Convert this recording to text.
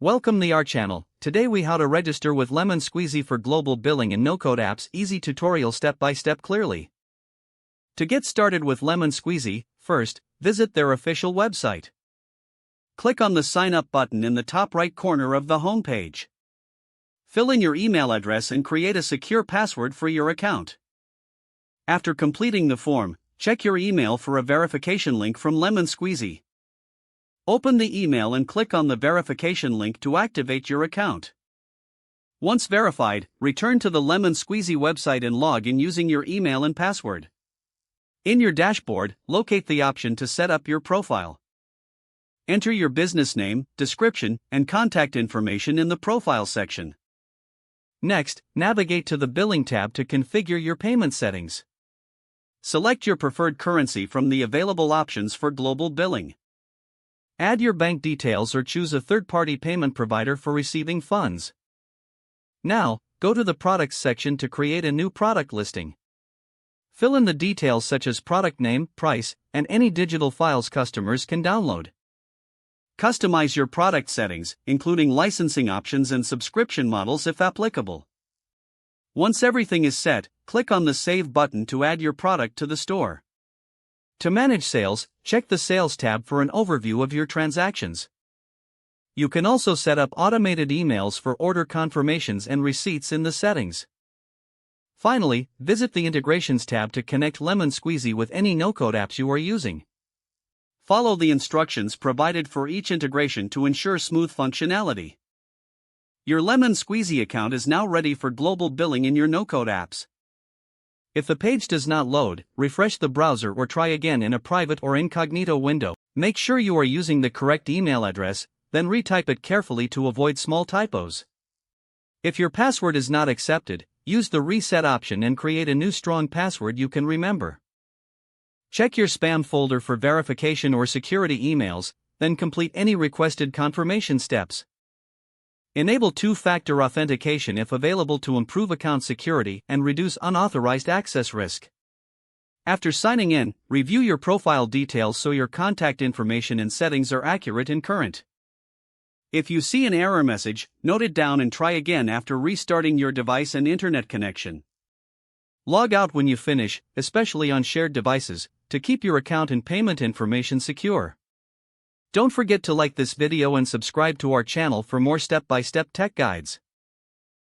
Welcome to our channel. Today we how to register with Lemon Squeezy for global billing and no-code apps. Easy tutorial step by step clearly. To get started with Lemon Squeezy, first, visit their official website. Click on the sign up button in the top right corner of the homepage. Fill in your email address and create a secure password for your account. After completing the form, check your email for a verification link from Lemon Squeezy. Open the email and click on the verification link to activate your account. Once verified, return to the Lemon Squeezy website and log in using your email and password. In your dashboard, locate the option to set up your profile. Enter your business name, description, and contact information in the profile section. Next, navigate to the Billing tab to configure your payment settings. Select your preferred currency from the available options for global billing. Add your bank details or choose a third-party payment provider for receiving funds. Now, go to the Products section to create a new product listing. Fill in the details such as product name, price, and any digital files customers can download. Customize your product settings, including licensing options and subscription models if applicable. Once everything is set, click on the Save button to add your product to the store. To manage sales, check the Sales tab for an overview of your transactions. You can also set up automated emails for order confirmations and receipts in the settings. Finally, visit the Integrations tab to connect Lemon Squeezy with any no-code apps you are using. Follow the instructions provided for each integration to ensure smooth functionality. Your Lemon Squeezy account is now ready for global billing in your no-code apps. If the page does not load, refresh the browser or try again in a private or incognito window. Make sure you are using the correct email address, then retype it carefully to avoid small typos. If your password is not accepted, use the reset option and create a new strong password you can remember. Check your spam folder for verification or security emails, then complete any requested confirmation steps. Enable two-factor authentication if available to improve account security and reduce unauthorized access risk. After signing in, review your profile details so your contact information and settings are accurate and current. If you see an error message, note it down and try again after restarting your device and internet connection. Log out when you finish, especially on shared devices, to keep your account and payment information secure. Don't forget to like this video and subscribe to our channel for more step-by-step tech guides.